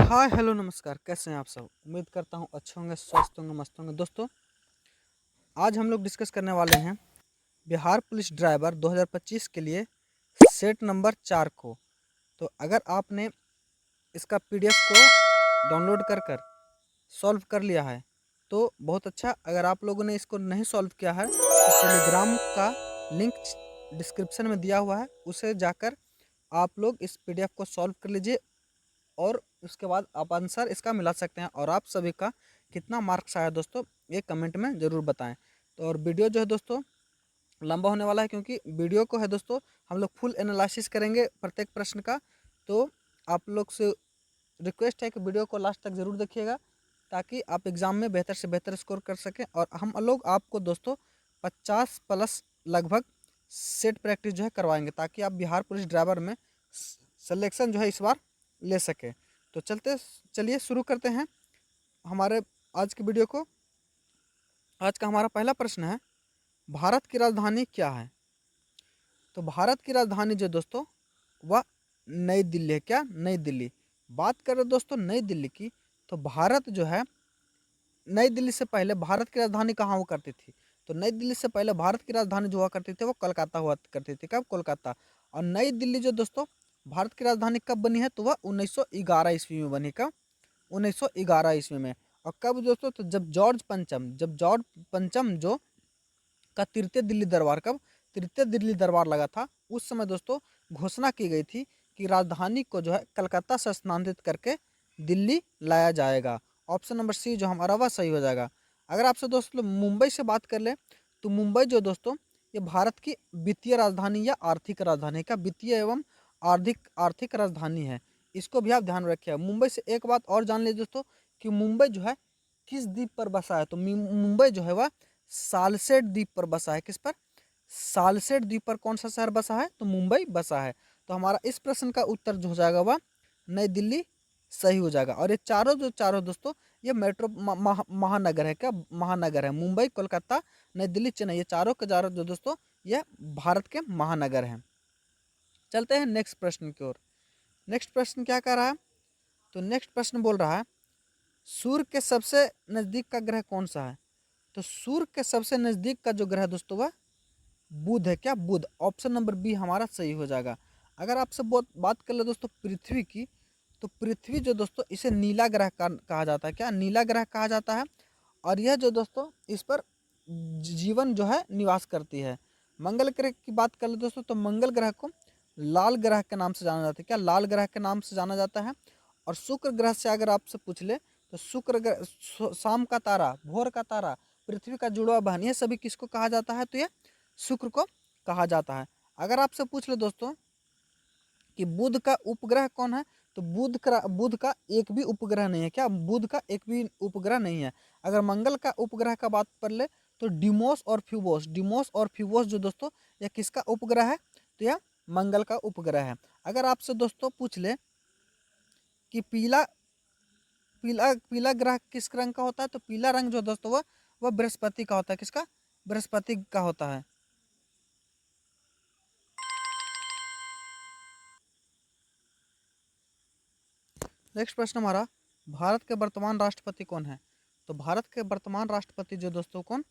Hi hello नमस्कार, कैसे हैं आप सब। उम्मीद करता हूँ अच्छे होंगे, स्वस्थ होंगे, मस्त होंगे। दोस्तों, आज हम लोग डिस्कस करने वाले हैं बिहार पुलिस ड्राइवर 2025 के लिए सेट नंबर 4 को। तो अगर आपने इसका पीडीएफ को डाउनलोड कर सॉल्व कर लिया है तो बहुत अच्छा। अगर आप लोगों ने इसको नहीं सॉल्व किया है तो टेलीग्राम का लिंक डिस्क्रिप्शन में दिया हुआ है, उसे जाकर आप लोग इस पीडीएफ को सॉल्व कर लीजिए और उसके बाद आप आंसर इसका मिला सकते हैं। और आप सभी का कितना मार्क्स आया दोस्तों, ये कमेंट में ज़रूर बताएं। तो और वीडियो जो है दोस्तों लंबा होने वाला है, क्योंकि वीडियो को है दोस्तों हम लोग फुल एनालिसिस करेंगे प्रत्येक प्रश्न का। तो आप लोग से रिक्वेस्ट है कि वीडियो को लास्ट तक ज़रूर देखिएगा, ताकि आप एग्ज़ाम में बेहतर से बेहतर स्कोर कर सकें। और हम लोग आपको दोस्तों 50 प्लस लगभग सेट प्रैक्टिस जो है करवाएंगे, ताकि आप बिहार पुलिस ड्राइवर में सिलेक्शन जो है इस बार ले सके। तो चलिए शुरू करते हैं हमारे आज की वीडियो को। आज का हमारा पहला प्रश्न है, भारत की राजधानी क्या है। तो भारत की राजधानी जो दोस्तों वह नई दिल्ली है। क्या? नई दिल्ली। बात करें दोस्तों नई दिल्ली की, तो भारत जो है नई दिल्ली से पहले भारत की राजधानी कहाँ हुआ करती थी। तो नई दिल्ली से पहले भारत की राजधानी जो हुआ करती थी वो कोलकाता हुआ करती थी। कब? कोलकाता। और नई दिल्ली जो दोस्तों भारत की राजधानी कब बनी है, तो वह 1911 ईस्वी में बनी। कब? 1911 ईस्वी में। और कब दोस्तों? तो जब जॉर्ज पंचम जो का तृतीय दिल्ली दरबार, कब तृतीय दिल्ली दरबार लगा था, उस समय दोस्तों घोषणा की गई थी कि राजधानी को जो है कलकत्ता से स्थानांतरित करके दिल्ली लाया जाएगा। ऑप्शन नंबर सी जो हमारा वह सही हो जाएगा। अगर आपसे दोस्तों मुंबई से बात कर ले, तो मुंबई जो दोस्तों ये भारत की वित्तीय राजधानी या आर्थिक राजधानी का वित्तीय एवं आर्थिक राजधानी है। इसको भी आप ध्यान रखिए। मुंबई से एक बात और जान लीजिए दोस्तों कि मुंबई जो है किस द्वीप पर बसा है। तो मुंबई जो है वह सालसेट द्वीप पर बसा है। किस पर? सालसेट द्वीप पर कौन सा शहर बसा है? तो मुंबई बसा है। तो हमारा इस प्रश्न का उत्तर जो हो जाएगा वह नई दिल्ली सही हो जाएगा। और ये चारों दोस्तों ये मेट्रो महानगर है। क्या? महानगर है। मुंबई, कोलकाता, नई दिल्ली, चेन्नई, ये चारों के चारों जो दोस्तों ये भारत के महानगर हैं। चलते हैं नेक्स्ट प्रश्न की ओर। नेक्स्ट प्रश्न क्या कह रहा है? तो नेक्स्ट प्रश्न बोल रहा है, सूर्य के सबसे नज़दीक का ग्रह कौन सा है। तो सूर्य के सबसे नज़दीक का जो ग्रह दोस्तों वह बुध है। क्या? बुध। ऑप्शन नंबर बी हमारा सही हो जाएगा। अगर आपसे बात कर ले दोस्तों पृथ्वी की, तो पृथ्वी जो दोस्तों इसे नीला ग्रह कहा जाता है। क्या? नीला ग्रह कहा जाता है। और यह जो दोस्तों इस पर जीवन जो है निवास करती है। मंगल ग्रह की बात कर ले दोस्तों, तो मंगल ग्रह को लाल ग्रह के नाम से जाना जाता है। क्या? लाल ग्रह के नाम से जाना जाता है। और शुक्र ग्रह से अगर आपसे पूछ ले, तो शुक्र ग्रह शाम का तारा, भोर का तारा, पृथ्वी का जुड़वा बहन, ये सभी किसको कहा जाता है? तो ये शुक्र को कहा जाता है। अगर आपसे पूछ ले दोस्तों कि बुध का उपग्रह कौन है, तो बुध का एक भी उपग्रह नहीं है। क्या? बुध का एक भी उपग्रह नहीं है। अगर मंगल का उपग्रह का बात कर ले, तो डिमोस और फ्यूबोस जो दोस्तों यह किसका उपग्रह है? तो यह मंगल का उपग्रह है। अगर आपसे दोस्तों पूछ ले कि पीला पीला पीला ग्रह किस रंग का होता है, तो पीला रंग जो दोस्तों वह बृहस्पति का होता है। किसका? बृहस्पति का होता है। नेक्स्ट प्रश्न हमारा, भारत के वर्तमान राष्ट्रपति कौन है। तो भारत के वर्तमान राष्ट्रपति जो दोस्तों कौन?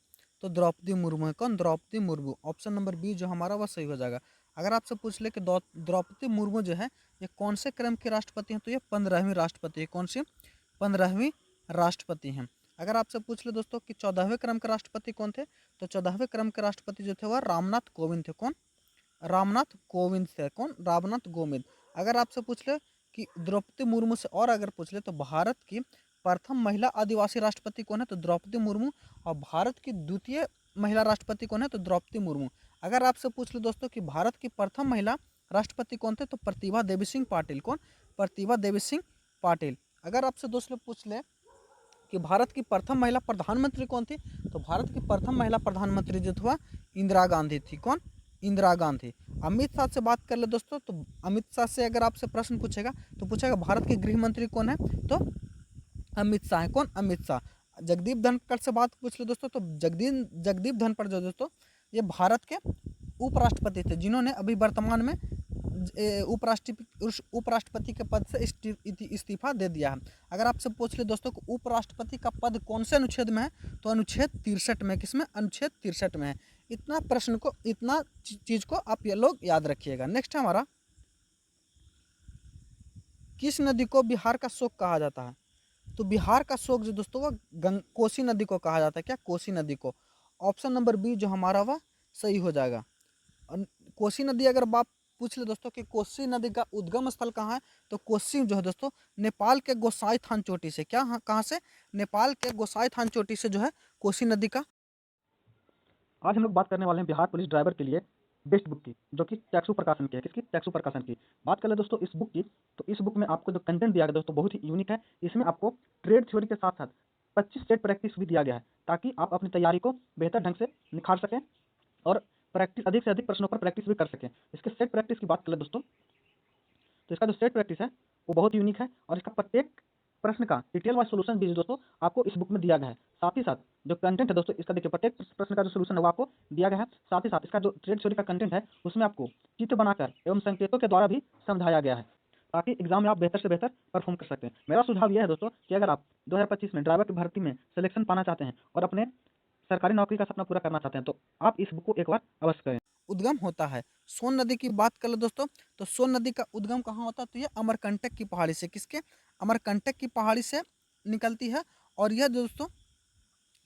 तो द्रौपदी मुर्मू है। कौन? Draupadi Murmu. Option number B जो हमारा वह सही हो जाएगा। अगर आपसे पूछ ले कि द्रौपदी मुर्मू जो है ये कौन से क्रम की राष्ट्रपति हैं, तो ये 15वीं राष्ट्रपति है। कौन सी? 15वीं राष्ट्रपति हैं। अगर आपसे पूछ ले दोस्तों कि 14वें क्रम के राष्ट्रपति कौन थे, तो 14वें क्रम के राष्ट्रपति जो थे वह रामनाथ कोविंद थे। कौन? रामनाथ कोविंद थे। कौन? रामनाथ कोविंद। अगर आपसे पूछ ले कि द्रौपदी मुर्मू से और अगर पूछ ले तो भारत की प्रथम महिला आदिवासी राष्ट्रपति कौन है, तो द्रौपदी मुर्मू। और भारत की द्वितीय महिला राष्ट्रपति कौन है, तो द्रौपदी मुर्मू। अगर आपसे पूछ ले दोस्तों कि भारत की प्रथम महिला राष्ट्रपति कौन थे, तो प्रतिभा देवी सिंह पाटिल। कौन? प्रतिभा देवी सिंह पाटिल। अगर आपसे दोस्तों पूछ ले कि भारत की प्रथम महिला प्रधानमंत्री कौन थी, तो भारत की प्रथम महिला प्रधानमंत्री जो था इंदिरा गांधी थी। कौन? इंदिरा गांधी। अमित शाह से बात कर ले दोस्तों, तो अमित शाह से अगर आपसे प्रश्न पूछेगा तो पूछेगा भारत के गृह मंत्री कौन है, तो अमित शाह है। कौन? अमित शाह। जगदीप धनखड़ से बात पूछ ले दोस्तों, तो जगदीप धनखड़ जो दोस्तों ये भारत के उपराष्ट्रपति थे, जिन्होंने अभी वर्तमान में उपराष्ट्रपति के पद से इस्तीफा दे दिया है। अगर आपसे पूछ ले दोस्तों कि उपराष्ट्रपति का पद कौन से अनुच्छेद में है, तो अनुच्छेद 63 में। किसमें? अनुच्छेद 63 में है। इतना प्रश्न को, इतना चीज को आप ये लोग याद रखिएगा। नेक्स्ट है हमारा, किस नदी को बिहार का शोक कहा जाता है? तो बिहार का शोक जो दोस्तों वो कोसी नदी को कहा जाता है। क्या? कोसी नदी को। ऑप्शन नंबर बी जो हमारा वह सही हो जाएगा। कोसी नदी अगर बात पूछ ले दोस्तों कि कोसी नदी का उद्गम स्थल कहाँ है, तो कोसी जो है दोस्तों नेपाल के गोसाई थान चोटी से। क्या? कहाँ से? नेपाल के गोसाई थान चोटी से जो है कोसी नदी का। आज हम लोग बात करने वाले हैं बिहार पुलिस ड्राइवर के लिए बेस्ट बुक की, जो कि टैक्सू प्रकाशन की है। किसकी? टैक्सू प्रकाशन की। बात कर ले दोस्तों इस बुक की, तो इस बुक में आपको जो कंटेंट दिया गया दोस्तों बहुत ही यूनिक है। इसमें आपको ट्रेड थ्योरी के साथ साथ 25 सेट प्रैक्टिस भी दिया गया है, ताकि आप अपनी तैयारी को बेहतर ढंग से निखार सकें और प्रैक्टिस, अधिक से अधिक प्रश्नों पर प्रैक्टिस भी कर सकें। इसके सेट प्रैक्टिस की बात कर ले दोस्तों, तो इसका जो सेट प्रैक्टिस है वो बहुत यूनिक है, और इसका प्रत्येक प्रश्न का डिटेल वाइज सोल्यूशन भी दोस्तों आपको इस बुक में दिया गया है। साथ ही साथ जो कंटेंट है दोस्तों इसका, देखिए प्रत्येक प्रश्न का जो सोल्यूशन है वो आपको दिया गया है। साथ ही साथ इसका जो ट्रेड थ्योरी का कंटेंट है उसमें आपको चित्र बनाकर एवं संकेतों के द्वारा भी समझाया गया है, ताकि एग्जाम में आप बेहतर से बेहतर परफॉर्म कर सकते हैं। मेरा सुझाव यह है दोस्तों कि अगर आप 2025 में ड्राइवर की भर्ती में सिलेक्शन पाना चाहते हैं और अपने सरकारी नौकरी का सपना पूरा करना चाहते हैं, तो आप इस बुक को एक बार अवश्य करें। उद्गम होता है सोन नदी की बात कर लो दोस्तों, तो सोन नदी का उद्गम कहाँ होता है? तो ये अमरकंटक की पहाड़ी से। किसके? अमरकंटक की पहाड़ी से निकलती है। और यह दोस्तों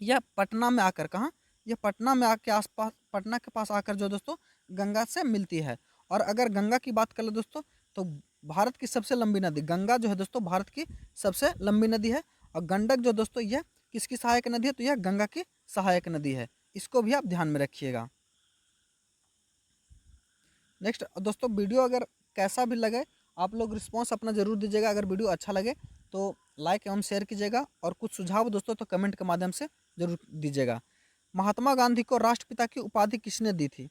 यह पटना में आकर, कहाँ? यह पटना में आके आसपास, पटना के पास आकर जो दोस्तों गंगा से मिलती है। और अगर गंगा की बात कर लो दोस्तों, तो भारत की सबसे लंबी नदी गंगा जो है दोस्तों भारत की सबसे लंबी नदी है। और गंडक जो दोस्तों यह किसकी सहायक नदी है? तो यह गंगा की सहायक नदी है। इसको भी आप ध्यान में रखिएगा। नेक्स्ट दोस्तों, वीडियो अगर कैसा भी लगे आप लोग रिस्पांस अपना जरूर दीजिएगा। अगर वीडियो अच्छा लगे तो लाइक एवं शेयर कीजिएगा, और कुछ सुझाव दोस्तों तो कमेंट के माध्यम से जरूर दीजिएगा। महात्मा गांधी को राष्ट्रपिता की उपाधि किसने दी थी?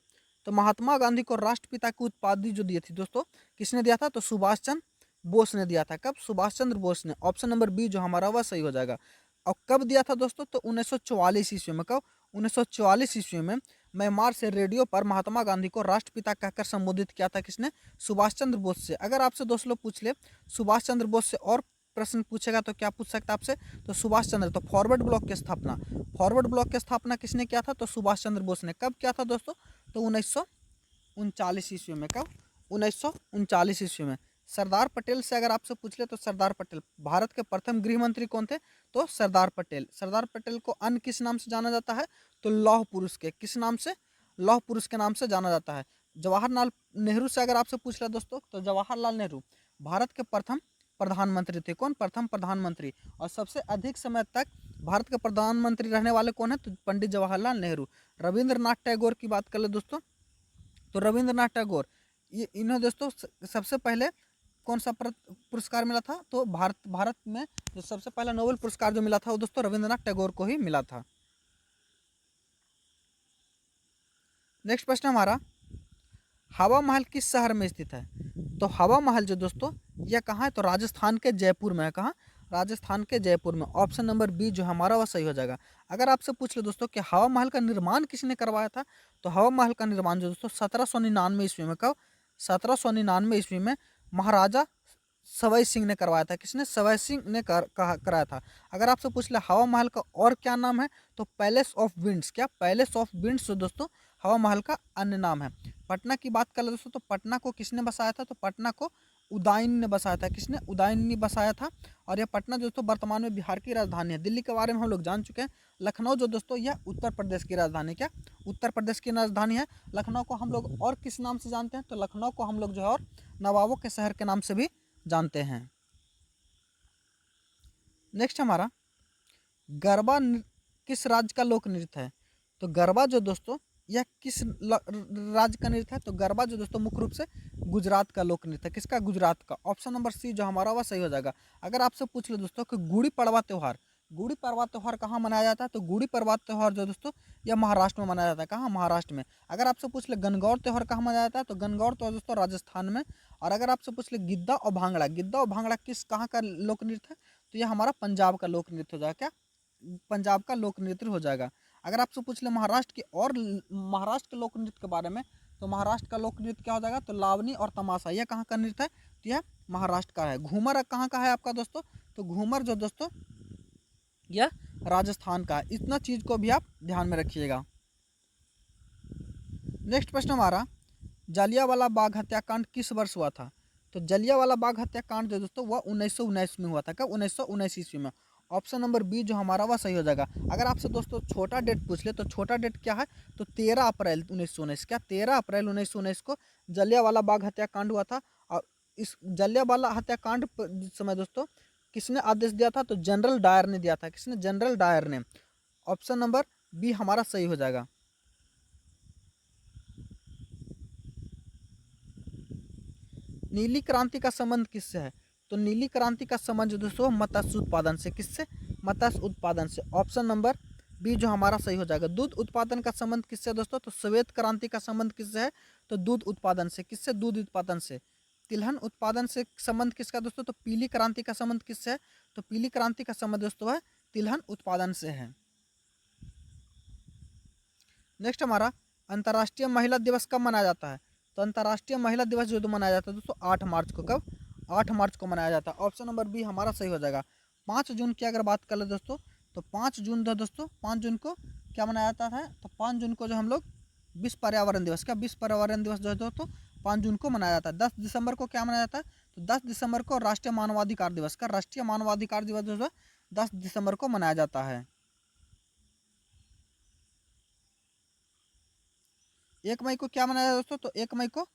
तो महात्मा गांधी को राष्ट्रपिता की उपाधि जो दी थी दोस्तों, किसने दिया था? तो सुभाष चंद्र बोस ने दिया था। कब? सुभाष चंद्र बोस ने। ऑप्शन नंबर बी जो हमारा वह सही हो जाएगा। और कब दिया था दोस्तों? तो 1944 ईस्वी में। कब? 1944 ईस्वी में म्यांमार से रेडियो पर महात्मा गांधी को राष्ट्रपिता कहकर संबोधित किया था। किसने? सुभाष चंद्र बोस से। अगर आपसे दोस्त लोग पूछ ले सुभाष चंद्र बोस से और प्रश्न पूछेगा तो क्या पूछ सकता है आपसे? तो सुभाष चंद्र। तो फॉरवर्ड ब्लॉक की स्थापना, फॉरवर्ड ब्लॉक की स्थापना किसने किया था? तो सुभाष चंद्र बोस ने। कब किया था दोस्तों? तो 1939 ईस्वी में। कब? 1939 ईस्वी में। सरदार पटेल से अगर आपसे पूछ ले तो सरदार पटेल भारत के प्रथम गृह मंत्री कौन थे? तो सरदार पटेल। सरदार पटेल को अन्य किस नाम से जाना जाता है? तो लौह पुरुष के। किस नाम से? लौह पुरुष के नाम से जाना जाता है। जवाहरलाल नेहरू से अगर आपसे पूछ ले दोस्तों, तो जवाहरलाल नेहरू भारत के प्रथम प्रधानमंत्री थे। कौन? प्रथम प्रधानमंत्री। और सबसे अधिक समय तक भारत के प्रधानमंत्री रहने वाले कौन है? तो पंडित जवाहरलाल नेहरू। रविंद्रनाथ टैगोर की बात कर ले दोस्तों, तो रविंद्रनाथ टैगोर ये इन्हें दोस्तों सबसे पहले कौन सा पुरस्कार मिला था? तो भारत में जो सबसे पहला नोबेल पुरस्कार जो मिला था वो दोस्तों रविंद्रनाथ टैगोर को ही मिला था। नेक्स्ट प्रश्न हमारा, हवा महल किस शहर में स्थित है? तो हवा महल जो दोस्तों यह कहाँ है? तो राजस्थान के जयपुर में है। कहाँ? राजस्थान के जयपुर में। ऑप्शन नंबर बी जो हमारा वह सही हो जाएगा। अगर आपसे पूछ लो दोस्तों कि हवा महल का निर्माण किसने करवाया था, तो हवा महल का निर्माण जो दोस्तों 1799 ईस्वी में। कब? 1799 ईस्वी में महाराजा सवाई सिंह ने करवाया था। किसने? सवाई सिंह ने कराया था। अगर आपसे पूछ ले हवा महल का और क्या नाम है, तो पैलेस ऑफ विंड्स। क्या? पैलेस ऑफ विंड्स जो दोस्तों हवा महल का अन्य नाम है। पटना की बात कर ले दोस्तों, तो पटना को किसने बसाया था? तो पटना को उदयन ने बसाया था। किसने? उदयन ने बसाया था। और यह पटना दोस्तों वर्तमान में बिहार की राजधानी है। दिल्ली के बारे में हम लोग जान चुके हैं। लखनऊ जो दोस्तों यह उत्तर प्रदेश की राजधानी। क्या? उत्तर प्रदेश की राजधानी है। लखनऊ को हम लोग और किस नाम से जानते हैं? तो लखनऊ को हम लोग जो है और नवाबों के शहर के नाम से भी जानते हैं। नेक्स्ट हमारा, गरबा किस राज्य का लोक नृत्य है? तो गरबा जो दोस्तों यह किस राज्य का नृत्य है? तो गरबा जो दोस्तों मुख्य रूप से गुजरात का लोक नृत्य है। किसका? गुजरात का। ऑप्शन नंबर सी जो हमारा वह सही हो जाएगा। अगर आपसे पूछ लो दोस्तों कि गुड़ी पड़वा त्यौहार, गुड़ी पड़वा त्यौहार कहाँ मनाया जाता है? तो गुड़ी पड़वा त्यौहार जो दोस्तों यह महाराष्ट्र में मनाया जाता है। कहाँ? महाराष्ट्र में। अगर आपसे पूछ ले गणगौर त्यौहार कहाँ मनाया जाता है? तो गणगौर त्यौहार दोस्तों राजस्थान में। और अगर आपसे पूछ ले गिद्दा और भांगड़ा, गिद्दा और भांगड़ा किस कहाँ का लोक नृत्य है? तो यह हमारा पंजाब का लोक नृत्य हो जाएगा। क्या? पंजाब का लोक नृत्य हो जाएगा। अगर आपसे पूछ ले महाराष्ट्र के लोक नृत्य के बारे में, तो महाराष्ट्र का लोक नृत्य क्या हो जाएगा, तो लावनी और तमाशा। यह कहाँ का नृत्य है, तो यह महाराष्ट्र का है। घूमर कहाँ का है आपका दोस्तों, तो घूमर जो दोस्तों यह राजस्थान का है। इतना चीज़ को भी आप ध्यान में रखिएगा। नेक्स्ट प्रश्न हमारा, जालियांवाला बाग हत्याकांड किस वर्ष हुआ था, तो जालियांवाला बाग हत्याकांड जो दोस्तों वह 1919 में हुआ था। कब, 1919 ईस्वी में। ऑप्शन नंबर बी जो हमारा वह सही हो जाएगा। अगर आपसे दोस्तों छोटा डेट पूछ ले तो छोटा डेट क्या है, तो 13 अप्रैल 1919। क्या, 13 अप्रैल 1919 को जालियांवाला बाग हत्याकांड हुआ था। और इस जालियांवाला हत्याकांड समय दोस्तों किसने आदेश दिया था, तो जनरल डायर ने दिया था। किसने, जनरल डायर ने। ऑप्शन नंबर बी हमारा सही हो जाएगा। नीली क्रांति का संबंध किससे है, तो नीली क्रांति का संबंध दोस्तों मत्स्य उत्पादन से। किससे, मत्स्य उत्पादन से। ऑप्शन नंबर बी जो हमारा सही हो जाएगा। दूध उत्पादन का संबंध किससे है दोस्तों, तो श्वेत क्रांति का संबंध किससे है, तो दूध उत्पादन से। किससे, दूध उत्पादन से। तिलहन उत्पादन से संबंध किसका दोस्तों, तो पीली क्रांति का संबंध किससे है, तो पीली क्रांति का संबंध दोस्तों है तिलहन उत्पादन से है। नेक्स्ट हमारा, अंतर्राष्ट्रीय महिला दिवस कब मनाया जाता है, तो अंतर्राष्ट्रीय महिला दिवस जो मनाया जाता है दोस्तों 8 मार्च को। कब, 8 मार्च को मनाया जाता है। ऑप्शन नंबर बी हमारा सही हो जाएगा। 5 जून की अगर बात कर ले दोस्तों, तो 5 जून दोस्तों 5 जून को क्या मनाया जाता है, तो 5 जून को जो हम लोग विश्व पर्यावरण दिवस, क्या विश्व पर्यावरण दिवस जो है दोस्तों 5 जून को मनाया जाता है। 10 दिसंबर को क्या मनाया जाता है, तो 10 दिसंबर को राष्ट्रीय मानवाधिकार दिवस का, राष्ट्रीय मानवाधिकार दिवस जो है 10 दिसंबर को मनाया जाता है। 1 मई को क्या मनाया जाता है दोस्तों, तो 1 मई को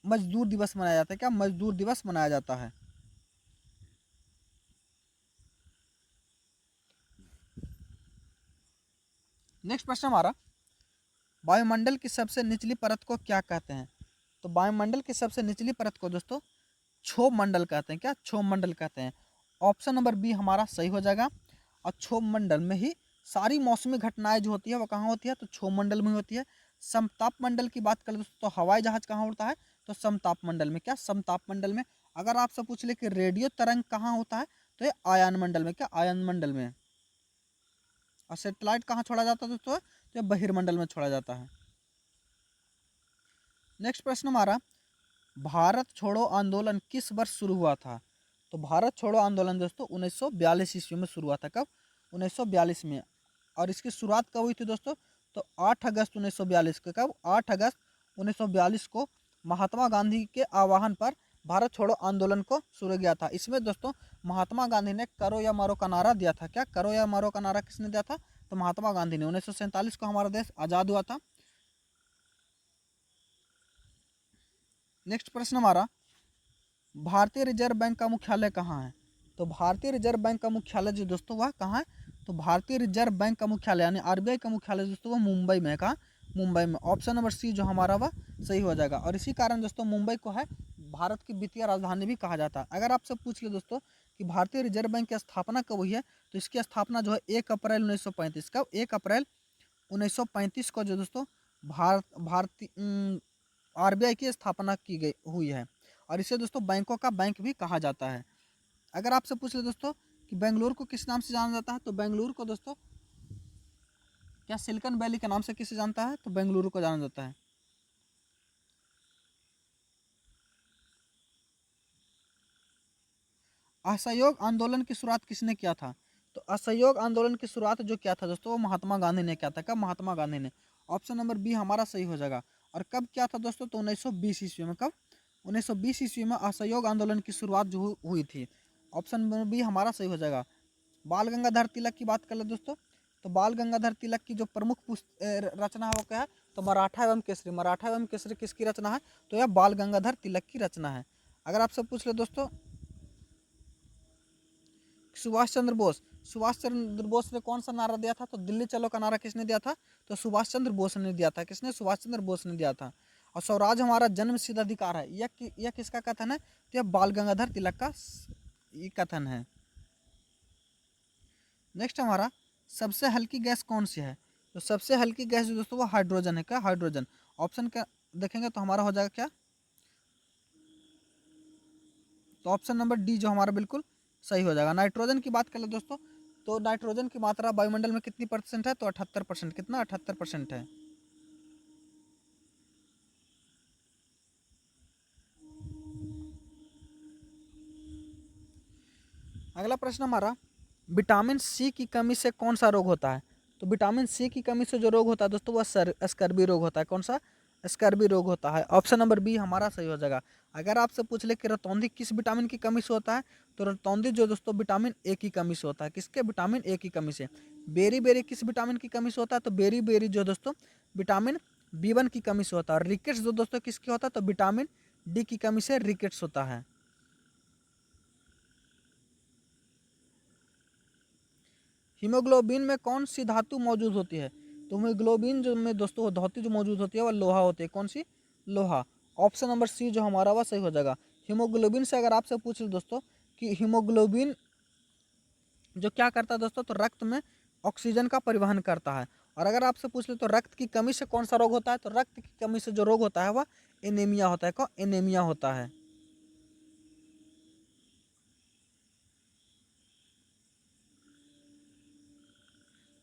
मजदूर दिवस मनाया जाता है। क्या, मजदूर दिवस मनाया जाता है। नेक्स्ट प्रश्न हमारा, वायुमंडल की सबसे निचली परत को क्या कहते हैं, तो वायुमंडल की सबसे निचली परत को दोस्तों क्षोभ मंडल कहते हैं। क्या, क्षोभ मंडल कहते हैं। ऑप्शन नंबर बी हमारा सही हो जाएगा। और क्षोभ मंडल में ही सारी मौसमी घटनाएं जो होती है वो कहाँ होती है, तो क्षोभ मंडल में होती है। समताप मंडल की बात करें दोस्तों, तो हवाई जहाज कहाँ उड़ता है, तो समताप मंडल में। क्या, समताप मंडल में। अगर आपसे पूछ ले कि रेडियो तरंग कहाँ होता है, तो ये आयन मंडल में। क्या, आयन मंडल में। और सेटेलाइट कहाँ छोड़ा जाता है दोस्तों, तो ये बहिर्मंडल में छोड़ा जाता है। नेक्स्ट प्रश्न हमारा, भारत छोड़ो आंदोलन किस वर्ष शुरू हुआ था, तो भारत छोड़ो आंदोलन दोस्तों 1942 ईस्वी में शुरू हुआ था। कब, 1942 में। और इसकी शुरुआत कब हुई थी दोस्तों, तो 8 अगस्त 1942 को। कब, 8 अगस्त 1942 को महात्मा गांधी के आह्वान पर भारत छोड़ो आंदोलन को शुरू किया था। इसमें दोस्तों महात्मा गांधी ने करो या मारो का नारा दिया था। क्या, करो या मारो का नारा किसने दिया था, तो महात्मा गांधी ने। 1947 को हमारा देश आज़ाद हुआ था। नेक्स्ट प्रश्न हमारा, भारतीय रिजर्व बैंक का मुख्यालय कहाँ है, तो भारतीय रिजर्व बैंक का मुख्यालय जो दोस्तों वह कहाँ है, तो भारतीय रिजर्व बैंक का मुख्यालय यानी आरबीआई का मुख्यालय दोस्तों वह मुंबई में है। कहाँ, मुंबई में। ऑप्शन नंबर सी जो हमारा वह सही हो जाएगा। और इसी कारण दोस्तों मुंबई को है भारत की वित्तीय राजधानी भी कहा जाता है। अगर आपसे पूछ ले दोस्तों कि भारतीय रिजर्व बैंक की स्थापना कब हुई है, तो इसकी स्थापना जो है 1 अप्रैल 1935। कब, 1 अप्रैल 1935 को जो दोस्तों भारतीय आरबीआई की स्थापना की गई हुई है। और इसे दोस्तों बैंकों का बैंक भी कहा जाता है। अगर आपसे पूछ ले दोस्तों कि बेंगलुरु को किस नाम से जाना जाता है, तो बेंगलुरु को दोस्तों क्या सिलिकॉन वैली के नाम से किसे जानता है, तो बेंगलुरु को जाना जाता है। असहयोग आंदोलन की शुरुआत किसने किया था, तो असहयोग आंदोलन की शुरुआत जो किया था दोस्तों वो महात्मा गांधी ने किया था। कब, महात्मा गांधी ने। ऑप्शन नंबर बी हमारा सही हो जाएगा। और कब किया था दोस्तों, तो 1920 ईस्वी में। कब, 1920 ईस्वी में असहयोग आंदोलन की शुरुआत जो हुई थी। ऑप्शन नंबर बी हमारा सही हो जाएगा। बाल गंगाधर तिलक की बात कर ले दोस्तों, तो बाल गंगाधर तिलक की जो प्रमुख रचना है वो क्या है, तो मराठा एवं केसरी। मराठा एवं केसरी किसकी रचना है, तो यह बाल गंगाधर तिलक की रचना है। अगर आपसे पूछ ले दोस्तों सुभाष चंद्र बोस, सुभाष चंद्र बोस ने कौन सा नारा दिया था, तो दिल्ली चलो का नारा किसने दिया था, तो सुभाष चंद्र बोस ने दिया था। किसने, सुभाष चंद्र बोस ने दिया था। और स्वराज हमारा जन्म सिद्ध अधिकार है, यह किसका कथन है, तो यह बाल गंगाधर तिलक का ये कथन है। नेक्स्ट हमारा, सबसे हल्की गैस कौन सी है, तो सबसे हल्की गैस जो दोस्तों वो हाइड्रोजन है। क्या, हाइड्रोजन। ऑप्शन क्या देखेंगे तो हमारा हो जाएगा क्या, तो ऑप्शन नंबर डी जो हमारा बिल्कुल सही हो जाएगा। नाइट्रोजन की बात कर ले दोस्तों, तो नाइट्रोजन की मात्रा वायुमंडल में कितनी परसेंट है, तो 78%। कितना, 78% है। अगला प्रश्न हमारा, विटामिन सी की कमी से कौन सा रोग होता है? तो विटामिन सी की कमी से जो रोग होता है दोस्तों वह स्कर्वी रोग होता है। कौन सा? स्कर्वी रोग होता है। ऑप्शन नंबर बी हमारा सही हो जाएगा। अगर आपसे पूछ ले कि रतौंधी किस विटामिन की कमी से होता है, तो रतौंधी जो दोस्तों विटामिन ए की कमी से होता है। किसके? विटामिन ए की कमी से। बेरी बेरी किस विटामिन की कमी से होता है? तो बेरी बेरी जो दोस्तों विटामिन बी1 की कमी से होता है। और रिकेट्स जो दोस्तों किसकी होता है? तो विटामिन डी की कमी से रिकेट्स होता है। हीमोग्लोबिन में कौन सी धातु मौजूद होती है? तो हीमोग्लोबिन जो में दोस्तों धातु जो मौजूद होती है वह लोहा होती है। कौन सी? लोहा। ऑप्शन नंबर सी जो हमारा वह सही हो जाएगा। हीमोग्लोबिन से अगर आपसे पूछ ले दोस्तों कि हीमोग्लोबिन जो क्या करता है दोस्तों, तो रक्त में ऑक्सीजन का परिवहन करता है। और अगर आपसे पूछ ले तो रक्त की कमी से कौन सा रोग होता है, तो रक्त की कमी से जो रोग होता है वह एनीमिया होता है। कौन? एनीमिया होता है।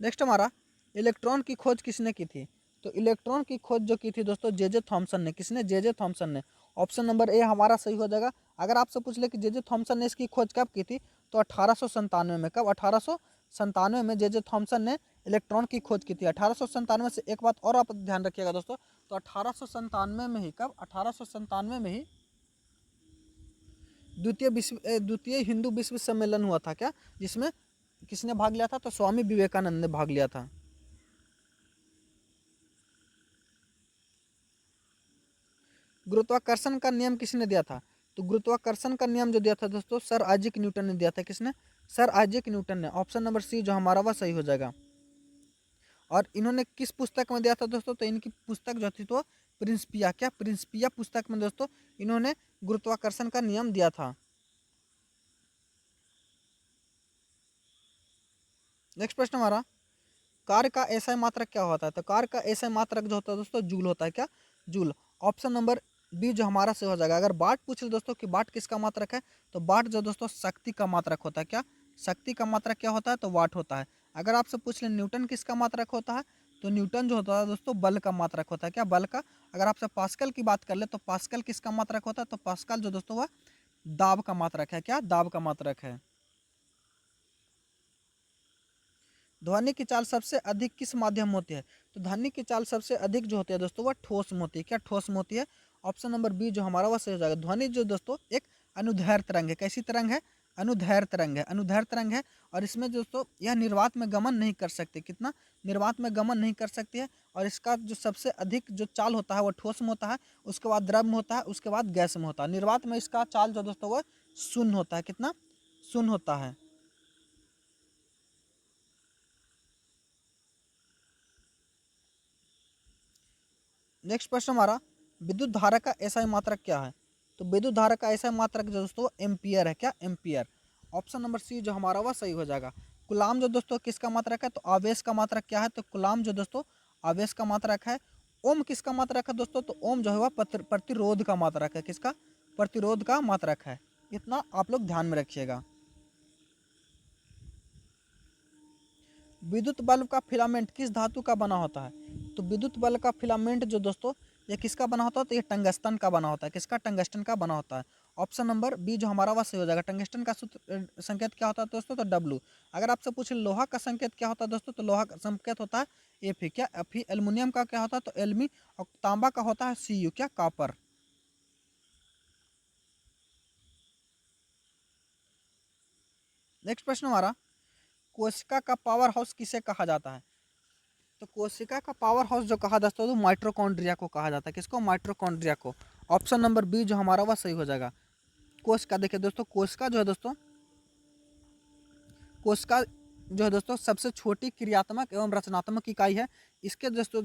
नेक्स्ट हमारा, इलेक्ट्रॉन की खोज किसने की थी? तो इलेक्ट्रॉन की खोज जो की थी दोस्तों जे थॉमसन ने। किसने? जे थॉमसन ने। ऑप्शन नंबर ए हमारा सही हो जाएगा। अगर आपसे पूछ ले कि जे थॉमसन ने इसकी खोज कब की थी, तो 1897 में। कब? 1897 में जे थॉमसन ने इलेक्ट्रॉन की खोज की थी। 1897 से एक बात और आप ध्यान रखिएगा दोस्तों, तो 1897 में ही, कब? 1897 में ही द्वितीय हिंदू विश्व सम्मेलन हुआ था। क्या? जिसमें किसने भाग लिया था? तो स्वामी विवेकानंद ने भाग लिया था। गुरुत्वाकर्षण का नियम किसने दिया था? तो गुरुत्वाकर्षण का नियम जो दिया था दोस्तों सर आइजैक न्यूटन ने दिया था। किसने? सर आइजैक न्यूटन ने। ऑप्शन नंबर सी जो हमारा वह सही हो जाएगा। और इन्होंने किस पुस्तक में दिया था दोस्तों? तो इनकी पुस्तक जो थी तो प्रिंसिपिया। क्या? प्रिंसिपिया पुस्तक में दोस्तों इन्होंने गुरुत्वाकर्षण का नियम दिया था। नेक्स्ट प्रश्न हमारा, कार्य का एसआई मात्रक क्या होता है? तो कार्य का एसआई मात्रक जो होता है दोस्तों जूल होता है। क्या? जूल। ऑप्शन नंबर बी जो हमारा से हो जाएगा। अगर वाट पूछ ले दोस्तों कि वाट किसका मात्रक है, तो वाट जो दोस्तों शक्ति का मात्रक होता है। क्या? शक्ति का मात्रक क्या होता है? तो वाट होता है। अगर आपसे पूछ ले न्यूटन किसका मात्रक होता है, तो न्यूटन जो होता है दोस्तों बल का मात्रक होता है। क्या? बल का। अगर आपसे पास्कल की बात कर ले तो पास्कल किसका मात्रक होता है? तो पास्कल जो दोस्तों वह दाब का मात्रक है। क्या? दाब का मात्रक है। ध्वनि की चाल सबसे अधिक किस माध्यम में होती है? तो ध्वनि की चाल सबसे अधिक जो होती है दोस्तों वह ठोस में होती है। क्या? ठोस में होती है। ऑप्शन नंबर बी जो हमारा वह सही हो जाएगा। ध्वनि जो दोस्तों एक अनुदैर्ध्य तरंग है। कैसी तरंग है? अनुदैर्ध्य तरंग है। अनुदैर्ध्य तरंग है और इसमें दोस्तों यह निर्वात में गमन नहीं कर सकती। कितना? निर्वात में गमन नहीं कर सकती है। और इसका जो सबसे अधिक जो चाल होता है वह ठोस में होता है, उसके बाद द्रव में होता है, उसके बाद गैस में होता है। निर्वात में इसका चाल जो दोस्तों वह शून्य होता है। कितना? शून्य होता है। नेक्स्ट प्रश्न हमारा, विद्युत धारा का एसआई मात्रक क्या है? तो विद्युत धारा का एसआई मात्रक जो दोस्तों एम्पियर है। क्या? एम्पियर। ऑप्शन नंबर सी जो हमारा वह सही हो जाएगा। कुलाम जो दोस्तों किसका मात्रक है? तो आवेश का मात्रक क्या है? तो कुलाम जो दोस्तों आवेश का मात्रक है। ओम किसका मात्रक है दोस्तों? तो ओम जो है वह प्रतिरोध का मात्रक है। किसका? प्रतिरोध का मात्रक है। इतना आप लोग ध्यान में रखिएगा। विद्युत बल्ब का फिलामेंट किस धातु का बना होता है? तो विद्युत बल्ब का फिलामेंट जो दोस्तों ये किसका बना होता है? तो ये टंगस्टन का बना होता है। किसका? टंगस्टन का बना होता है। ऑप्शन नंबर बी जो हमारा वह सही हो जाएगा। टंगस्टन का सूत्र संकेत क्या होता है दोस्तों? तो डब्लू। अगर आपसे पूछे लोहा का संकेत क्या होता है दोस्तों, तो लोहा का संकेत होता है एफ। क्या? एफ। एल्युमिनियम का क्या होता है? तो एलमी। और तांबा का होता है सी यू। क्या? कॉपर। नेक्स्ट प्रश्न हमारा, कोशिका का पावर हाउस किसे कहा जाता है? तो कोशिका का पावर हाउस जो कहा जाता है तो माइट्रोकॉन्ड्रिया को कहा जाता है। किसको? माइट्रोकॉन्ड्रिया को। ऑप्शन नंबर बी जो हमारा वह सही हो जाएगा। कोशिका देखिए दोस्तों, कोशिका जो है दोस्तों, कोशिका जो है दोस्तों सबसे छोटी क्रियात्मक एवं रचनात्मक इकाई है। इसके दोस्तों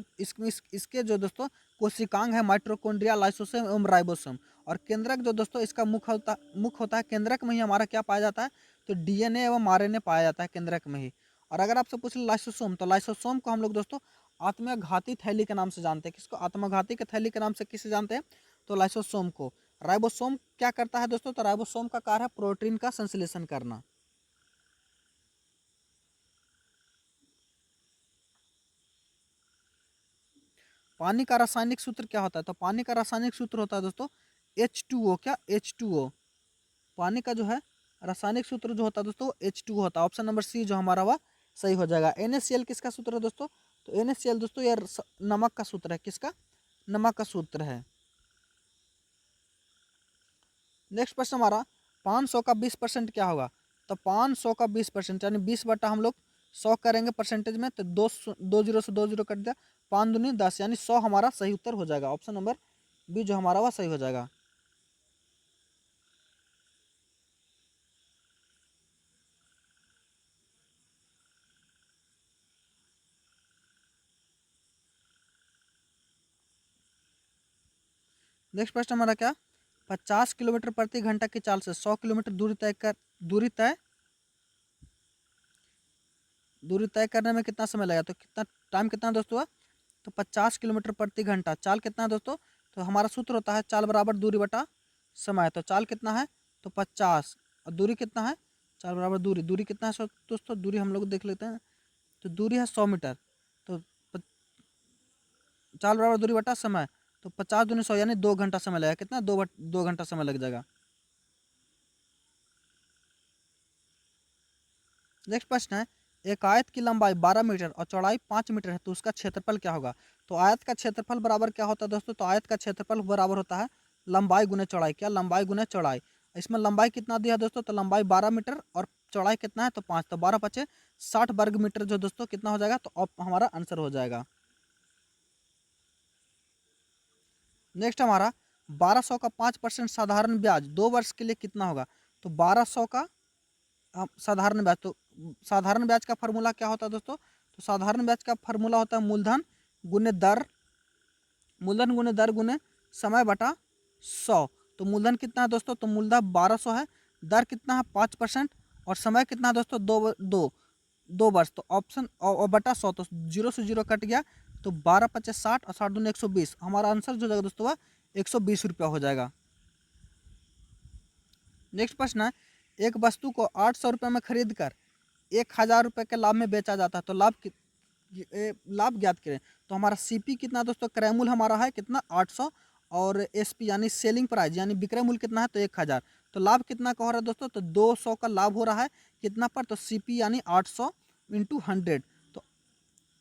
इसके जो दोस्तों कोशिकांग है माइट्रोकॉन्ड्रिया, लाइसोसोम एवं राइबोसोम। और केंद्रक जो दोस्तों इसका मुख्य होता है। केंद्रक में ही हमारा क्या पाया जाता है? तो डीएनए एवं आरएनए पाया जाता है केंद्रक में ही। और अगर आपसे पूछ ले लाइसोसोम, तो लाइसोसोम को हम लोग दोस्तों आत्मघाती थैली के नाम से जानते हैं। किसको? आत्मघाती के थैली के नाम से किसे जानते हैं? तो लाइसोसोम को। राइबोसोम क्या करता है दोस्तों? तो राइबोसोम का कार्य है प्रोटीन का संश्लेषण करना। पानी का रासायनिक सूत्र क्या होता है? तो पानी का रासायनिक सूत्र होता है दोस्तों H2O। क्या? H2O। पानी का जो है रासायनिक सूत्र जो होता है दोस्तों H2 होता है। ऑप्शन नंबर सी जो हमारा वह सही हो जाएगा। NaCl किसका सूत्र है दोस्तों? तो NaCl दोस्तों यार नमक का सूत्र है। किसका? नमक का सूत्र है। नेक्स्ट प्रश्न हमारा 500 का 20% क्या होगा? तो 500 का 20% यानी 20 बटा हम लोग 100 करेंगे परसेंटेज में, तो दो जीरो से 2 जीरो कट दिया, 5 दूनी 10 यानी 100 हमारा सही उत्तर हो जाएगा। ऑप्शन नंबर बी जो हमारा वह सही हो जाएगा। नेक्स्ट प्रश्न हमारा क्या? 50 किलोमीटर प्रति घंटा की चाल से 100 किलोमीटर दूरी तय करने में कितना समय लगेगा? तो कितना टाइम कितना है दोस्तों? तो 50 किलोमीटर प्रति घंटा। चाल कितना है दोस्तों? तो हमारा सूत्र होता है चाल बराबर दूरी बटा समय। तो चाल कितना है? तो 50 और दूरी कितना है? चाल बराबर दूरी। दूरी कितना है दोस्तों? दूरी हम लोग देख लेते हैं। तो दूरी है 100 मीटर। तो चाल बराबर दूरी बटा समय। तो 50 दूनी 100 यानी 2 घंटा समय लगेगा। कितना? 2 घंटा समय लग जाएगा। नेक्स्ट प्रश्न है, एक आयत की लंबाई 12 मीटर और चौड़ाई 5 मीटर है तो उसका क्षेत्रफल क्या होगा? तो आयत का क्षेत्रफल बराबर क्या होता है दोस्तों? तो आयत का क्षेत्रफल बराबर होता है लंबाई गुने चौड़ाई। क्या? लंबाई गुने चौड़ाई। इसमें लंबाई कितना दिया है दोस्तों? तो लंबाई 12 मीटर और चौड़ाई कितना है? तो 5। तो 12 पचे 60 वर्ग मीटर जो दोस्तों कितना हो जाएगा? तो अब हमारा आंसर हो जाएगा। नेक्स्ट हमारा 1200 का 5% साधारण ब्याज 2 वर्ष के लिए कितना होगा? तो 1200 का साधारण ब्याज। तो साधारण ब्याज का फॉर्मूला क्या होता है दोस्तों? तो साधारण ब्याज का फॉर्मूला होता है मूलधन गुने दर, मूलधन गुने दर गुने समय बटा 100। तो मूलधन कितना है दोस्तों? तो मूलधन 1200 है। दर कितना है? 5% और समय कितना है दोस्तों? दो वर्ष। तो ऑप्शन और बटा 100। तो 0 से 0 कट गया। तो 12 पचास 60 और 60 दूनी 120। हमारा आंसर जो जाएगा दोस्तों वह 120 रुपया हो जाएगा। नेक्स्ट प्रश्न है, एक वस्तु को 800 रुपये में खरीद कर 1000 रुपये के लाभ में बेचा जाता है तो लाभ ज्ञात करें। तो हमारा सीपी कितना दोस्तों? क्रय मूल्य हमारा है कितना? 800 और एसपी यानी सेलिंग प्राइस यानी विक्रय मूल्य कितना है? तो 1000। तो लाभ कितना का हो रहा है दोस्तों? तो 200 का लाभ हो रहा है कितना पर? तो सीपी यानी 800 इंटू 100। तो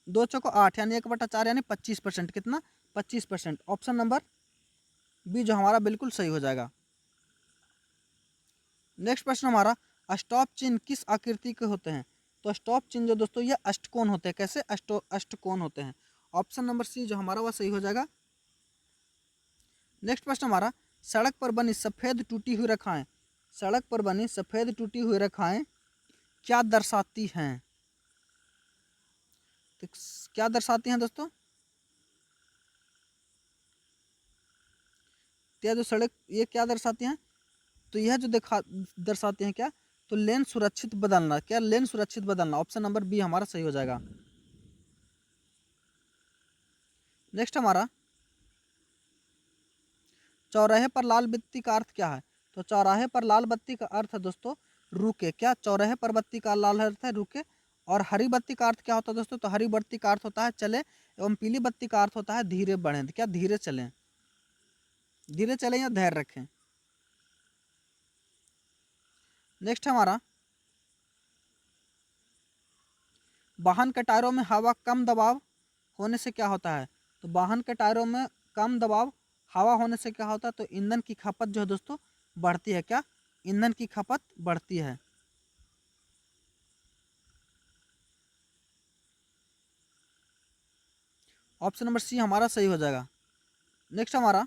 2 चौको 8 यानी 1/4 यानी 25%। कितना? 25%। ऑप्शन नंबर बी जो हमारा बिल्कुल सही हो जाएगा। नेक्स्ट प्रश्न हमारा, स्टॉप चिन्ह किस आकृति के होते हैं? तो स्टॉप चिन्ह जो दोस्तों ये अष्टकोण होते हैं। कैसे? अष्टकोण होते हैं। ऑप्शन नंबर सी जो हमारा वह सही हो जाएगा। नेक्स्ट प्रश्न हमारा, सड़क पर बनी सफ़ेद टूटी हुई रेखाएं, सड़क पर बनी सफ़ेद टूटी हुई रेखाएं क्या दर्शाती हैं? तो क्या दर्शाती हैं दोस्तों? क्या जो सड़क ये क्या दर्शाती हैं? तो यह जो दर्शाते हैं क्या? तो लेन सुरक्षित बदलना। क्या? लेन सुरक्षित बदलना। ऑप्शन नंबर बी हमारा सही हो जाएगा। नेक्स्ट हमारा, चौराहे पर लाल बत्ती का अर्थ क्या है? तो चौराहे पर लाल बत्ती का अर्थ है दोस्तों रुके। क्या? चौराहे पर बत्ती का लाल अर्थ है रुके। और हरी बत्ती का अर्थ क्या होता है दोस्तों? तो हरी बत्ती का अर्थ होता है चले एवं पीली बत्ती का अर्थ होता है धीरे बढ़ें। क्या? धीरे चलें, धीरे चलें या धैर्य रखें। नेक्स्ट हमारा, वाहन के टायरों में हवा कम दबाव होने से क्या होता है? तो वाहन के टायरों में कम दबाव हवा होने से क्या होता है? तो ईंधन की खपत जो है दोस्तों बढ़ती है। क्या? ईंधन की खपत बढ़ती है। ऑप्शन नंबर सी हमारा सही हो जाएगा। नेक्स्ट हमारा,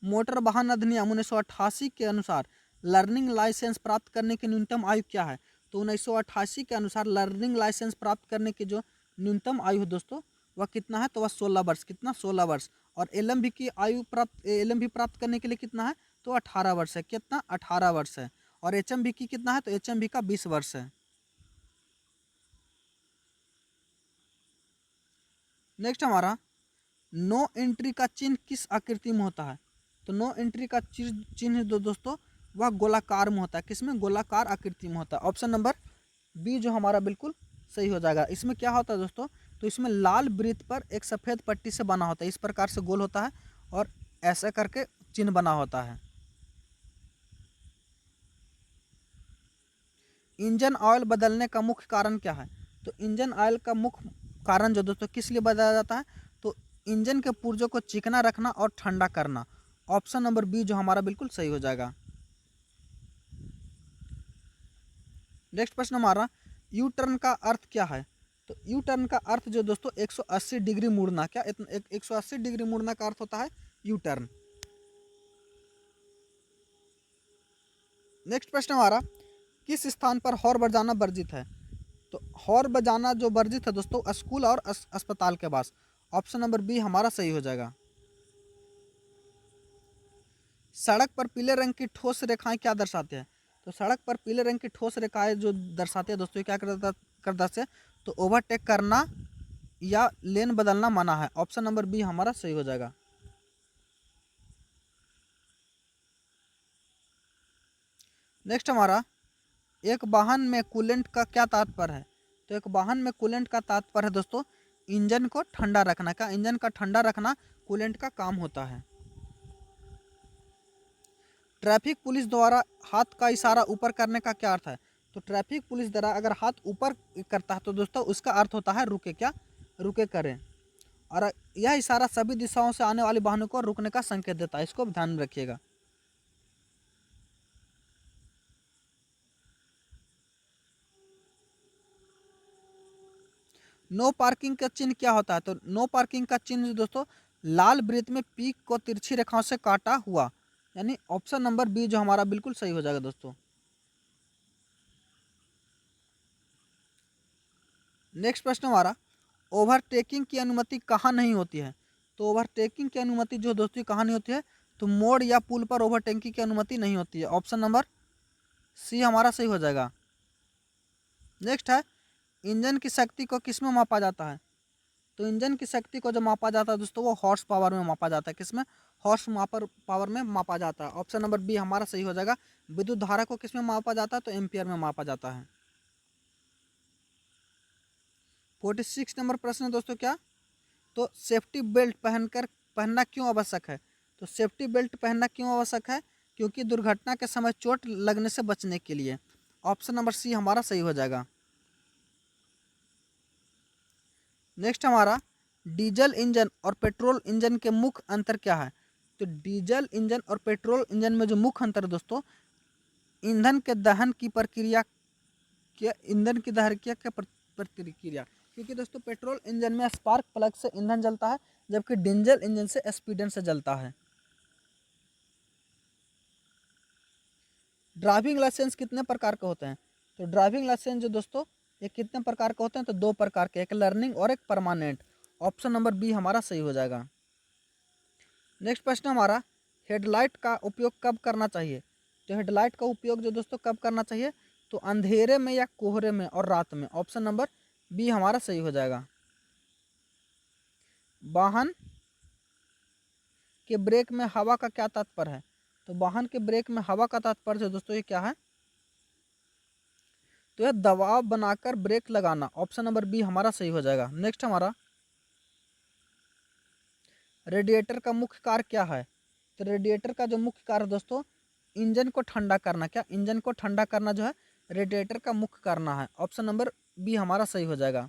मोटर वाहन अधिनियम 1988 के अनुसार लर्निंग लाइसेंस प्राप्त करने की न्यूनतम आयु क्या है? तो 1988 के अनुसार लर्निंग लाइसेंस प्राप्त करने की जो न्यूनतम आयु है दोस्तों वह कितना है? तो वह 16 वर्ष। कितना? 16 वर्ष। और एलएमवी की आयु प्राप्त करने के लिए कितना है? तो 18 वर्ष है। कितना? 18 वर्ष है। और एचएमवी की कितना है? तो एचएमवी का 20 वर्ष है। नेक्स्ट हमारा, नो एंट्री का चिन्ह किस आकृति में होता है? तो नो एंट्री का चिन्ह दोस्तों वह गोलाकार में होता है। किसमें? गोलाकार आकृति में होता है। ऑप्शन नंबर बी जो हमारा बिल्कुल सही हो जाएगा। इसमें क्या होता है दोस्तों? तो इसमें लाल वृत्त पर एक सफ़ेद पट्टी से बना होता है। इस प्रकार से गोल होता है और ऐसा करके चिन्ह बना होता है। इंजन ऑयल बदलने का मुख्य कारण क्या है? तो इंजन ऑयल का मुख्य कारण जो दोस्तों किस लिए बदला जाता है? तो इंजन के पुर्जों को चिकना रखना और ठंडा करना। ऑप्शन नंबर बी जो हमारा बिल्कुल सही हो जाएगा। नेक्स्ट प्रश्न हमारा, यू टर्न का अर्थ क्या है? तो यू टर्न का अर्थ जो दोस्तों 180 डिग्री मुड़ना, क्या 180 डिग्री मुड़ना का अर्थ होता है यू टर्न। नेक्स्ट प्रश्न हमारा, किस स्थान पर हॉर्न बजाना वर्जित है? तो हॉर्न बजाना जो वर्जित है दोस्तों स्कूल और अस्पताल के पास। ऑप्शन नंबर बी हमारा सही हो जाएगा। सड़क पर पीले रंग की ठोस रेखाएं क्या दर्शाते हैं? तो सड़क पर पीले रंग की ठोस रेखाएं जो दर्शाते हैं दोस्तों क्या कर दर्शे? तो ओवरटेक करना या लेन बदलना मना है। ऑप्शन नंबर बी हमारा सही हो जाएगा। नेक्स्ट हमारा, एक वाहन में कूलेंट का क्या तात्पर्य है? तो एक वाहन में कूलेंट का तात्पर्य है दोस्तों इंजन को ठंडा रखना। क्या इंजन का ठंडा रखना कूलेंट का काम होता है। ट्रैफिक पुलिस द्वारा हाथ का इशारा ऊपर करने का क्या अर्थ है? तो ट्रैफिक पुलिस द्वारा अगर हाथ ऊपर करता है तो दोस्तों उसका अर्थ होता है रुके, क्या रुके करें। और यह इशारा सभी दिशाओं से आने वाले वाहनों को रुकने का संकेत देता है, इसको ध्यान में रखिएगा। नो पार्किंग का चिन्ह क्या होता है? तो नो पार्किंग का चिन्ह दोस्तों लाल वृत्त में पीक को तिरछी रेखाओं से काटा हुआ, यानी ऑप्शन नंबर बी जो हमारा बिल्कुल सही हो जाएगा दोस्तों। नेक्स्ट प्रश्न हमारा, ओवरटेकिंग की अनुमति कहाँ नहीं होती है? तो ओवरटेकिंग की अनुमति जो दोस्तों कहाँ नहीं होती है? तो मोड़ या पुल पर ओवरटेकिंग की अनुमति नहीं होती है। ऑप्शन नंबर सी हमारा सही हो जाएगा। नेक्स्ट है, इंजन की शक्ति को किस में मापा जाता है? तो इंजन की शक्ति को जो मापा जाता है दोस्तों वो हॉर्स पावर में मापा जाता है। किसमें? हॉर्स पावर में मापा जाता है। ऑप्शन नंबर बी हमारा सही हो जाएगा। विद्युत धारा को किस में मापा जाता है? तो एम्पियर में मापा जाता है। 46 नंबर प्रश्न दोस्तों क्या? तो सेफ्टी बेल्ट पहनना क्यों आवश्यक है? तो सेफ्टी बेल्ट पहनना क्यों आवश्यक है? क्योंकि दुर्घटना के समय चोट लगने से बचने के लिए। ऑप्शन नंबर सी हमारा सही हो जाएगा। नेक्स्ट हमारा, डीजल इंजन और पेट्रोल इंजन के मुख्य अंतर क्या है? तो डीजल इंजन और पेट्रोल इंजन में जो मुख्य अंतर है दोस्तों ईंधन के दहन की प्रक्रिया क्या ईंधन की दहन क्या क्या प्रतिक्रिया, क्योंकि दोस्तों पेट्रोल इंजन में स्पार्क प्लग से ईंधन जलता है जबकि डीजल इंजन से स्पीडन से जलता है। ड्राइविंग लाइसेंस कितने प्रकार के होते हैं? तो ड्राइविंग लाइसेंस जो दोस्तों ये कितने प्रकार के होते हैं? तो दो प्रकार के, एक लर्निंग और एक परमानेंट। ऑप्शन नंबर बी हमारा सही हो जाएगा। नेक्स्ट प्रश्न हमारा, हेडलाइट का उपयोग कब करना चाहिए? तो हेडलाइट का उपयोग जो दोस्तों कब करना चाहिए? तो अंधेरे में या कोहरे में और रात में। ऑप्शन नंबर बी हमारा सही हो जाएगा। वाहन के ब्रेक में हवा का क्या तात्पर्य है? तो वाहन के ब्रेक में हवा का तात्पर्य जो दोस्तों ये क्या है? तो यह दबाव बनाकर ब्रेक लगाना। ऑप्शन नंबर बी हमारा सही हो जाएगा। नेक्स्ट हमारा, रेडिएटर का मुख्य कार्य क्या है? तो रेडिएटर का जो मुख्य कार्य दोस्तों इंजन को ठंडा करना। क्या इंजन को ठंडा करना जो है रेडिएटर का मुख्य करना है। ऑप्शन नंबर बी हमारा सही हो जाएगा।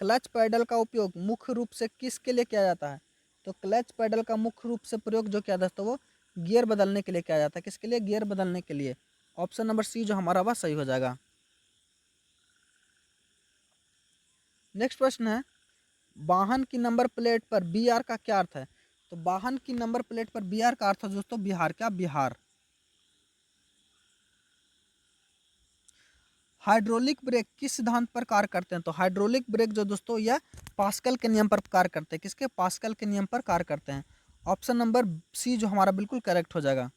क्लच पैडल का उपयोग मुख्य रूप से किसके लिए किया जाता है? तो क्लच पैडल का मुख्य रूप से प्रयोग जो किया जाता है वो गियर बदलने के लिए किया जाता है। किसके लिए? गियर बदलने के लिए। ऑप्शन नंबर सी जो हमारा वह सही हो जाएगा। नेक्स्ट प्रश्न है, वाहन की नंबर प्लेट पर बी आर का क्या अर्थ है? तो वाहन की नंबर प्लेट पर बी आर का अर्थ है दोस्तों बिहार। क्या बिहार। हाइड्रोलिक ब्रेक किस सिद्धांत पर कार्य करते हैं? तो हाइड्रोलिक ब्रेक जो दोस्तों यह पास्कल के नियम पर कार्य करते हैं। किसके? पास्कल के नियम पर कार्य करते हैं। ऑप्शन नंबर सी जो हमारा बिल्कुल करेक्ट हो जाएगा।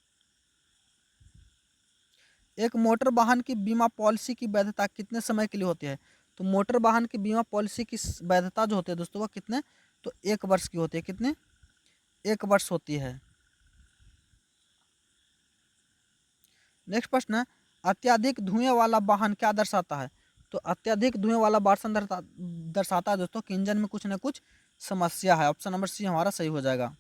एक मोटर वाहन की बीमा पॉलिसी की वैधता कितने समय के लिए होती है? तो मोटर वाहन की बीमा पॉलिसी की वैधता जो होती है दोस्तों वह कितने? तो 1 वर्ष की होती है। कितने? 1 वर्ष होती है। नेक्स्ट प्रश्न है, अत्यधिक धुएं वाला वाहन क्या दर्शाता है? तो अत्यधिक धुएं वाला वाहन दर्शाता है दोस्तों कि इंजन में कुछ ना कुछ समस्या है। ऑप्शन नंबर सी हमारा सही हो जाएगा।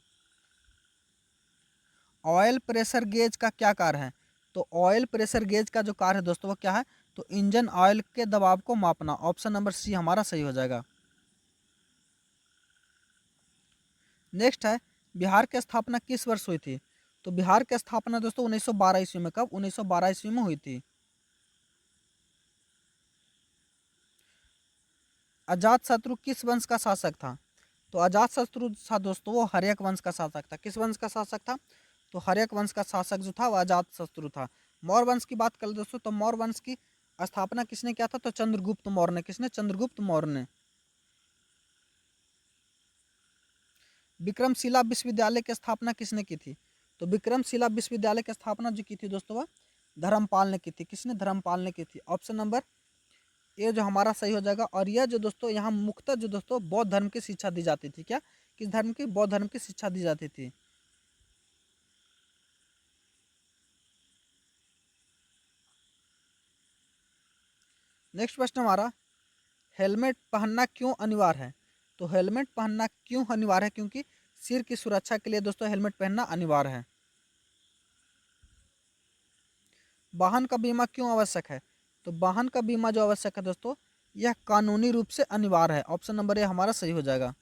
ऑयल प्रेशर गेज का क्या कार्य है? तो ऑयल प्रेशर गेज का जो कार्य है दोस्तों वो क्या है, तो इंजन ऑयल के दबाव को मापना। ऑप्शन नंबर सी हमारा सही हो जाएगा। नेक्स्ट है, बिहार की स्थापना किस वर्ष हुई थी? तो बिहार की स्थापना दोस्तों 1912 ईस्वी में। कब? 1912 ईस्वी में हुई थी। अजात शत्रु किस वंश का शासक था? तो अजात शत्रु था दोस्तों वो हर्यक वंश का शासक था। किस वंश का शासक था? तो हर्यक वंश का शासक जो था वो अजात शत्रु था। मौर्य वंश की बात करें दोस्तों, तो मौर्य वंश की स्थापना किसने किया था? तो चंद्रगुप्त मौर्य ने। किसने? चंद्रगुप्त मौर्य ने। विक्रमशिला विश्वविद्यालय की स्थापना किसने की थी? तो विक्रमशिला विश्वविद्यालय की स्थापना जो की थी दोस्तों वह धर्मपाल ने की थी। किसने? धर्मपाल ने की थी। ऑप्शन नंबर ये जो हमारा सही हो जाएगा। और यह जो दोस्तों यहाँ मुख्यतः जो दोस्तों बौद्ध धर्म की शिक्षा दी जाती थी। क्या? किस धर्म की? बौद्ध धर्म की शिक्षा दी जाती थी। नेक्स्ट प्रश्न हमारा, हेलमेट पहनना क्यों अनिवार्य है? तो हेलमेट पहनना क्यों अनिवार्य है? क्योंकि सिर की सुरक्षा के लिए दोस्तों हेलमेट पहनना अनिवार्य है। वाहन का बीमा क्यों आवश्यक है? तो वाहन का बीमा जो आवश्यक है दोस्तों यह कानूनी रूप से अनिवार्य है। ऑप्शन नंबर ए हमारा सही हो जाएगा।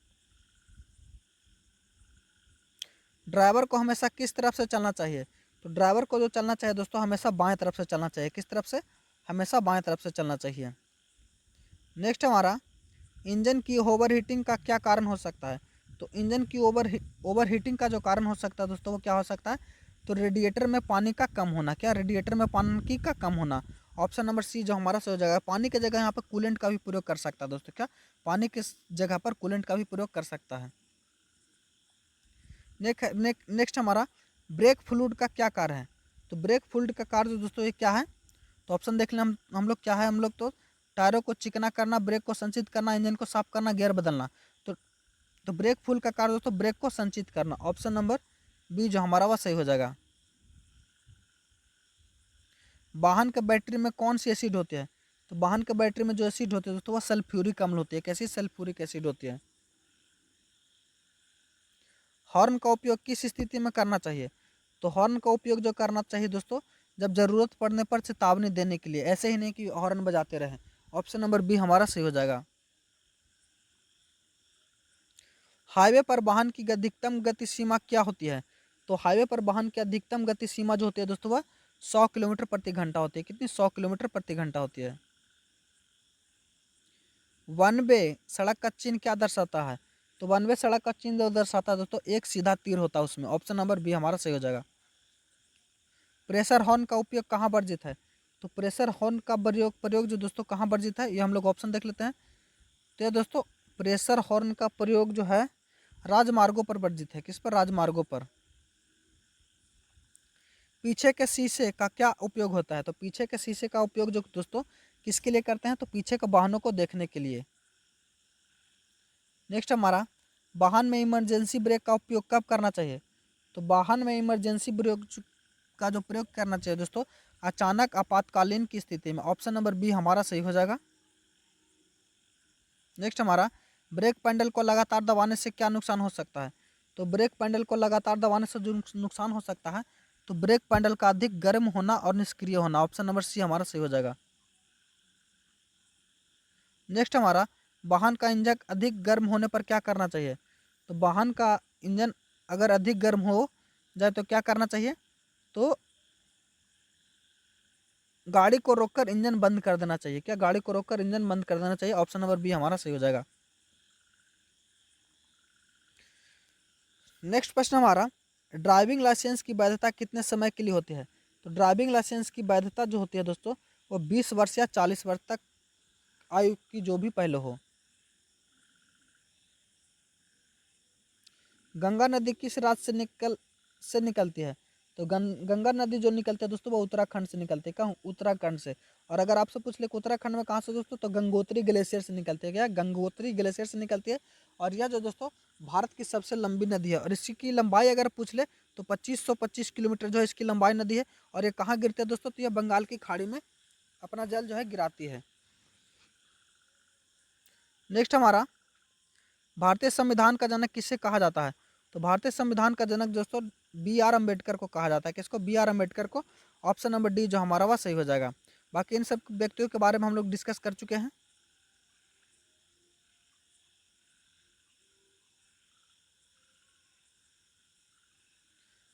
ड्राइवर को हमेशा किस तरफ से चलना चाहिए? तो ड्राइवर को जो चलना चाहिए दोस्तों हमेशा बाएं तरफ से चलना चाहिए। किस तरफ से? हमेशा बाएं तरफ से चलना चाहिए। नेक्स्ट हमारा, इंजन की ओवर हीटिंग का क्या कारण हो सकता है? तो इंजन की ओवर हीटिंग का जो कारण हो सकता है दोस्तों वो क्या हो सकता है? तो रेडिएटर में पानी का कम होना। क्या? रेडिएटर में पानी का कम होना। ऑप्शन नंबर सी जो हमारा सही हो जाएगा। पानी की जगह यहाँ पर कूलेंट का भी प्रयोग कर सकता है दोस्तों। क्या? पानी की जगह पर कूलेंट का भी प्रयोग कर सकता है। नेक्स्ट हमारा, ब्रेक फ्लूइड का क्या कार्य है? तो ब्रेक फ्लूइड का कार्य दोस्तों ये क्या है? तो ऑप्शन देख लें हम लोग क्या है, हम लोग तो टायरों को चिकना करना, ब्रेक को संचित करना, इंजन को साफ करना, गियर बदलना। तो ब्रेक फ्लूइड का कार्य दोस्तों ब्रेक को संचित करना। ऑप्शन नंबर बी जो हमारा वह सही हो जाएगा। वाहन के बैटरी में कौन सी एसिड होती है? तो वाहन के बैटरी में जो एसिड होती है दोस्तों वह सल्फ्यूरिक अम्ल होती है। कैसी? सल्फ्यूरिक एसिड होती है। हॉर्न का उपयोग किस स्थिति में करना चाहिए? तो हॉर्न का उपयोग जो करना चाहिए दोस्तों जब जरूरत पड़ने पर चेतावनी देने के लिए, ऐसे ही नहीं कि हॉर्न बजाते रहें। ऑप्शन नंबर बी हमारा सही हो जाएगा। हाईवे पर वाहन की अधिकतम गति सीमा क्या होती है? तो हाईवे पर वाहन की अधिकतम गति सीमा जो होती है दोस्तों वह 100 किलोमीटर प्रति घंटा होती है। कितनी? 100 किलोमीटर प्रति घंटा होती है। वन वे सड़क का चिन्ह क्या दर्शाता है? तो वन वे सड़क का चिन्ह जो दर्शाता है दोस्तों एक सीधा तीर होता है उसमें। ऑप्शन नंबर बी हमारा सही हो जाएगा। प्रेशर हॉर्न का उपयोग कहाँ वर्जित है? तो प्रेशर हॉर्न का प्रयोग जो दोस्तों कहाँ वर्जित है ये हम लोग ऑप्शन देख लेते हैं। तो ये दोस्तों प्रेशर हॉर्न का प्रयोग जो है राजमार्गों पर वर्जित है। किस पर? राजमार्गों पर। पीछे के शीशे का क्या उपयोग होता है? तो पीछे के शीशे का उपयोग जो दोस्तों किसके लिए करते हैं? तो पीछे के वाहनों को देखने के लिए। नेक्स्ट हमारा, वाहन में इमरजेंसी ब्रेक का उपयोग कब करना चाहिए? तो वाहन में इमरजेंसी ब्रेक का जो प्रयोग करना चाहिए दोस्तों अचानक आपातकालीन की स्थिति में। ऑप्शन नंबर बी हमारा सही हो जाएगा। नेक्स्ट हमारा, ब्रेक पैडल को लगातार दबाने से क्या नुकसान हो सकता है? तो ब्रेक पैडल को लगातार दबाने से जो नुकसान हो सकता है तो ब्रेक पैडल का अधिक गर्म होना और निष्क्रिय होना। ऑप्शन नंबर सी हमारा सही हो जाएगा। नेक्स्ट हमारा, वाहन का इंजन अधिक गर्म होने पर क्या करना चाहिए? तो वाहन का इंजन अगर अधिक गर्म हो जाए तो क्या करना चाहिए? तो गाड़ी को रोककर इंजन बंद कर देना चाहिए। क्या? गाड़ी को रोककर इंजन बंद कर देना चाहिए। ऑप्शन नंबर बी हमारा सही हो जाएगा। नेक्स्ट प्रश्न हमारा, ड्राइविंग लाइसेंस की वैधता कितने समय के लिए होती है? तो ड्राइविंग लाइसेंस की वैधता जो होती है दोस्तों वो 20 वर्ष या 40 वर्ष तक आयु की जो भी पहले हो। गंगा नदी किस राज्य से निकलती है? तो गंगा नदी जो निकलती है दोस्तों वो उत्तराखंड से निकलती है। कहाँ? उत्तराखंड से। और अगर आपसे पूछ ले कि उत्तराखंड में कहाँ से दोस्तों तो गंगोत्री ग्लेशियर से निकलती है। क्या? गंगोत्री ग्लेशियर से निकलती है। और यह जो दोस्तों भारत की सबसे लंबी नदी है और इसकी लंबाई अगर पूछ ले तो 2525 किलोमीटर जो है इसकी लंबाई नदी है। और ये कहाँ गिरती है दोस्तों? तो यह बंगाल की खाड़ी में अपना जल जो है गिराती है। नेक्स्ट हमारा, भारतीय संविधान का जनक किसे कहा जाता है? तो भारतीय संविधान का जनक दोस्तों बी आर अम्बेडकर को कहा जाता है। किसको? बी आर अम्बेडकर को। ऑप्शन नंबर डी जो हमारा वह सही हो जाएगा। बाकी इन सब व्यक्तियों के बारे में हम लोग डिस्कस कर चुके हैं।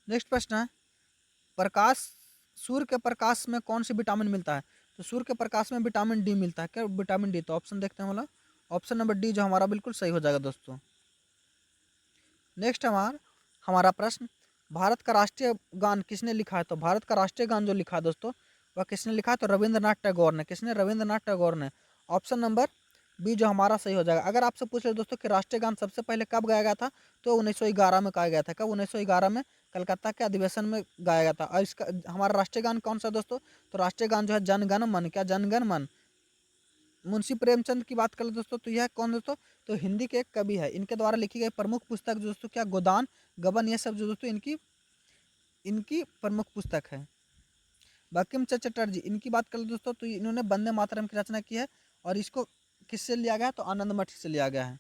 नेक्स्ट प्रश्न है, प्रकाश सूर्य के प्रकाश में कौन सी विटामिन मिलता है? तो सूर्य के प्रकाश में विटामिन डी मिलता है। क्या विटामिन डी? तो ऑप्शन देखते हैं, मतलब ऑप्शन नंबर डी जो हमारा बिल्कुल सही हो जाएगा दोस्तों। नेक्स्ट हमारा प्रश्न, भारत का राष्ट्रीय गान किसने लिखा है? तो भारत का राष्ट्रीय गान जो लिखा है दोस्तों वह किसने लिखा है? तो रविंद्रनाथ टैगोर ने। किसने? रविंद्रनाथ टैगोर ने। ऑप्शन नंबर बी जो हमारा सही हो जाएगा। अगर आपसे पूछ रहे दोस्तों कि राष्ट्रीय गान सबसे पहले कब गाया गया था, तो 1911 में गाया गया था। कब? 1911 में कलकत्ता के अधिवेशन में गाया गया था। और इसका हमारा राष्ट्रीय गान कौन सा दोस्तों? तो राष्ट्रीय गान जो है जनगण मन। क्या? जनगण मन। मुंशी प्रेमचंद की बात करें दोस्तों तो यह कौन दोस्तों? तो हिंदी के एक कवि है। इनके द्वारा लिखी गई प्रमुख पुस्तक दोस्तों क्या? गोदान, गबन, ये सब जो दोस्तों इनकी इनकी प्रमुख पुस्तक है। बंकिम चंद्र चटर्जी, इनकी बात करें दोस्तों तो इन्होंने वंदे मातरम की रचना की है। और इसको किससे लिया गया? तो आनंद मठ से लिया गया है।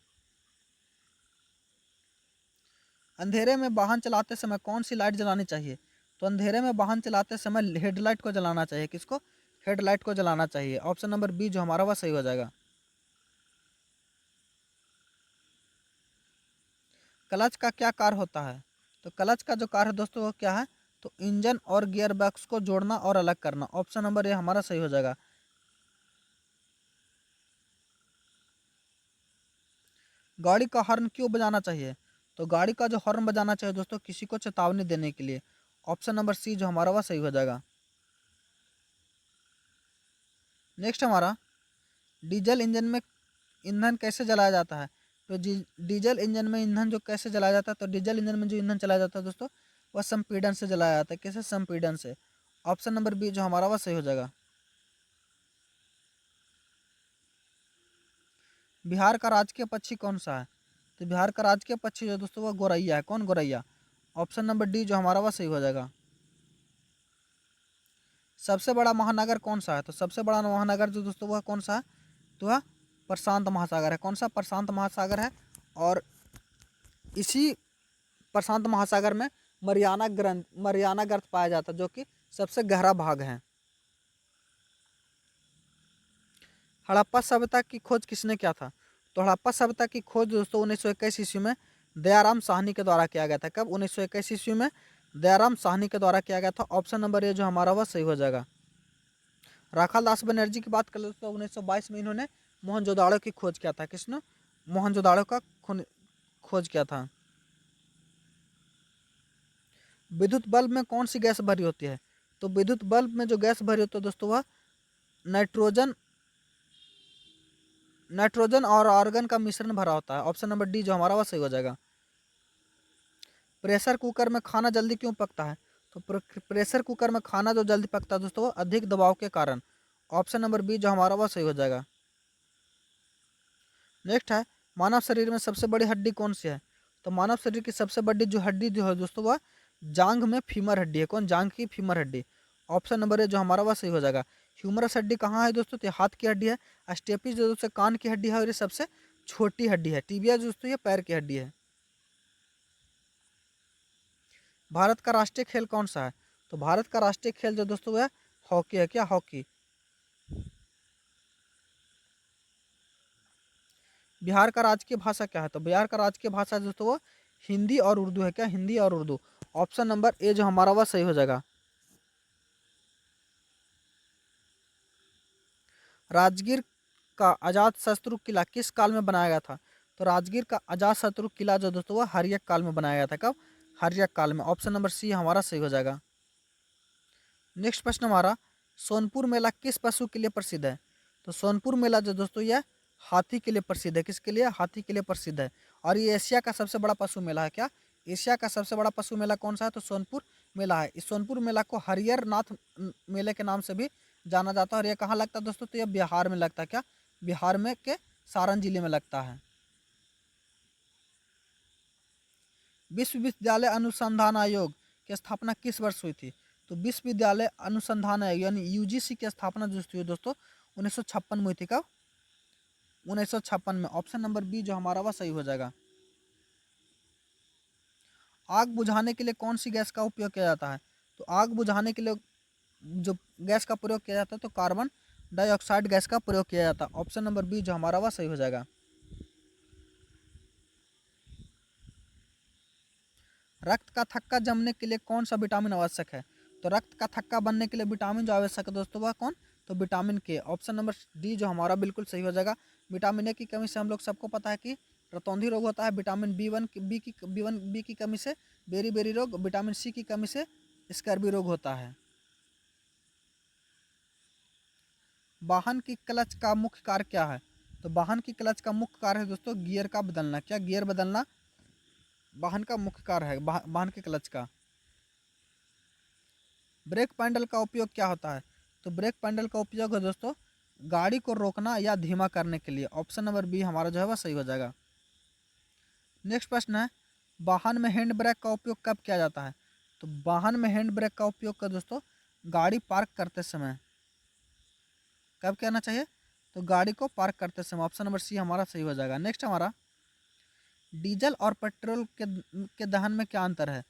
अंधेरे में वाहन चलाते समय कौन सी लाइट जलानी चाहिए? तो अंधेरे में वाहन चलाते समय हेडलाइट को जलाना चाहिए। किसको? हेडलाइट को जलाना चाहिए। ऑप्शन नंबर बी जो हमारा वह सही हो जाएगा। क्लच का क्या कार्य होता है? तो क्लच का जो कार्य है दोस्तों वो क्या है? तो इंजन और गियर बॉक्स को जोड़ना और अलग करना। ऑप्शन नंबर ए हमारा सही हो जाएगा। गाड़ी का हॉर्न क्यों बजाना चाहिए? तो गाड़ी का जो हॉर्न बजाना चाहिए दोस्तों किसी को चेतावनी देने के लिए। ऑप्शन नंबर सी जो हमारा वह सही हो जाएगा। नेक्स्ट डीजल इंजन में ईंधन कैसे जलाया जाता है? तो डीजल इंजन में ईंधन जो कैसे जलाया जाता है? तो डीजल इंजन में जो ईंधन चलाया जाता है दोस्तों वह संपीड़न से जलाया जाता है। कैसे? संपीड़न से। ऑप्शन नंबर बी जो हमारा वह सही हो जाएगा। बिहार का राजकीय पक्षी कौन सा है? तो बिहार का राजकीय पक्षी जो दोस्तों वह गोरैया है। कौन? गोरैया। ऑप्शन नंबर डी जो हमारा वह सही हो जाएगा। सबसे बड़ा महानगर कौन सा है? तो सबसे बड़ा महानगर जो दोस्तों वह कौन सा है? तो वह प्रशांत महासागर है। कौन सा? प्रशांत महासागर है। और इसी प्रशांत महासागर में मरियाना गर्त पाया जाता है जो कि सबसे गहरा भाग है। हड़प्पा सभ्यता की खोज किसने किया था? तो हड़प्पा सभ्यता की खोज दोस्तों 1921 ईस्वी में दयाराम साहनी के द्वारा किया गया था। कब? 1921 ईस्वी में दयाराम साहनी के द्वारा किया गया था। ऑप्शन नंबर ए जो हमारा वह सही हो जाएगा। राखाल दास बनर्जी की बात कर ले तो 1922 में इन्होंने मोहनजोदाड़ो की खोज किया था। किसने? मोहनजोदाड़ो का खोज किया था। विद्युत बल्ब में कौन सी गैस भरी होती है? तो विद्युत बल्ब में जो गैस भरी होती है दोस्तों वह नाइट्रोजन नाइट्रोजन और आर्गन का मिश्रण भरा होता है। ऑप्शन नंबर डी जो हमारा वह सही हो जाएगा। प्रेशर कुकर में खाना जल्दी क्यों पकता है? तो प्रेशर कुकर में खाना जो जल्दी पकता है दोस्तों वो अधिक दबाव के कारण। ऑप्शन नंबर बी जो हमारा वह सही हो जाएगा। नेक्स्ट है, मानव शरीर में सबसे बड़ी हड्डी कौन सी है? तो मानव शरीर की सबसे बड़ी जो हड्डी जो है दोस्तों वह जांघ में फीमर हड्डी है। कौन? जांघ की फीमर हड्डी। ऑप्शन नंबर ए जो हमारा वह सही हो जाएगा। ह्यूमरस हड्डी कहाँ है दोस्तों? तो हाथ की हड्डी है। स्टेपिस जो दोस्तों कान की हड्डी है और ये सबसे छोटी हड्डी है। टीबिया जो दोस्तों ये पैर की हड्डी है। भारत का राष्ट्रीय खेल कौन सा है? तो भारत का राष्ट्रीय खेल जो दोस्तों वह हॉकी है। क्या? हॉकी। बिहार का राजकीय भाषा क्या है? तो बिहार का राजकीय भाषा दोस्तों वो हिंदी और उर्दू है। क्या? हिंदी और उर्दू। ऑप्शन नंबर ए जो हमारा वह सही हो जाएगा। राजगीर का अजात शत्रु किला किस काल में बनाया गया था? तो राजगीर का अजात शत्रु किला जो दोस्तों वह हर्यक काल में बनाया गया था। कब? हर्यक काल में। ऑप्शन नंबर सी हमारा सही हो जाएगा। नेक्स्ट प्रश्न सोनपुर मेला किस पशु के लिए प्रसिद्ध है? तो सोनपुर मेला जो दोस्तों यह हाथी के लिए प्रसिद्ध है। किसके लिए? हाथी के लिए प्रसिद्ध है। और ये एशिया का सबसे बड़ा पशु मेला है। क्या? एशिया का सबसे बड़ा पशु मेला कौन सा है? तो सोनपुर मेला है। इस सोनपुर मेला को हरियर नाथ मेले के नाम से भी जाना जाता है। और यह कहाँ लगता है दोस्तों? तो यह बिहार में लगता है। क्या? बिहार में के सारण जिले में लगता है। विश्वविद्यालय अनुसंधान आयोग की स्थापना किस वर्ष हुई थी? तो विश्वविद्यालय अनुसंधान आयोग यानी यूजीसी की स्थापना जो हुई दोस्तों 1956 में हुई थी। कब? 1956 में। ऑप्शन नंबर बी जो हमारा वह सही हो जाएगा। आग बुझाने के लिए कौन सी गैस का उपयोग किया जाता है? तो आग बुझाने के लिए जो गैस का प्रयोग किया जाता है तो कार्बन डाइऑक्साइड गैस का प्रयोग किया जाता है। ऑप्शन नंबर बी जो हमारा वह सही हो जाएगा। रक्त का थक्का जमने के लिए कौन सा विटामिन आवश्यक है? तो रक्त का थक्का बनने के लिए विटामिन जो आवश्यक है दोस्तों वह कौन? तो विटामिन के। ऑप्शन नंबर डी जो हमारा बिल्कुल सही हो जाएगा। विटामिन ए की कमी से हम लोग सबको पता है कि रतौंधी रोग होता है। विटामिन बी की कमी से बेरी बेरी रोग। विटामिन सी की कमी से स्कर्वी रोग होता है। वाहन की क्लच का मुख्य कार्य क्या है? तो वाहन की क्लच का मुख्य कार्य है दोस्तों गियर का बदलना। क्या गियर बदलना वाहन का मुख्य कार्य है वाहन के क्लच का। ब्रेक पैडल का उपयोग क्या होता है? तो ब्रेक पैडल का उपयोग है दोस्तों गाड़ी को रोकना या धीमा करने के लिए। ऑप्शन नंबर बी हमारा जो है वह सही हो जाएगा। नेक्स्ट प्रश्न है, वाहन में हैंड ब्रेक का उपयोग कब किया जाता है? तो वाहन में हैंड ब्रेक का उपयोग कर दोस्तों गाड़ी पार्क करते समय। कब करना चाहिए? तो गाड़ी को पार्क करते समय। ऑप्शन नंबर सी हमारा सही हो जाएगा। नेक्स्ट हमारा, डीजल और पेट्रोल के दहन में क्या अंतर है?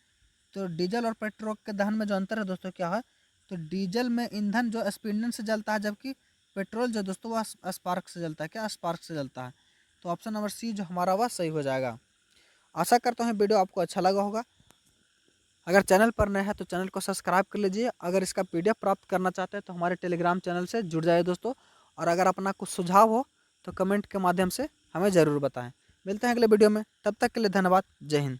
तो डीजल और पेट्रोल के दहन में जो अंतर है दोस्तों क्या है? तो डीजल में ईंधन जो स्पीडन से जलता है, जबकि पेट्रोल जो दोस्तों वह स्पार्क से जलता है। क्या स्पार्क से जलता है? तो ऑप्शन नंबर सी जो हमारा वह सही हो जाएगा। आशा करता हूँ वीडियो आपको अच्छा लगा होगा। अगर चैनल पर नए हैं तो चैनल को सब्सक्राइब कर लीजिए। अगर इसका PDF प्राप्त करना चाहते हैं तो हमारे टेलीग्राम चैनल से जुड़ जाइए दोस्तों। और अगर अपना कुछ सुझाव हो तो कमेंट के माध्यम से हमें ज़रूर बताएं। मिलते हैं अगले वीडियो में, तब तक के लिए धन्यवाद। जय हिंद।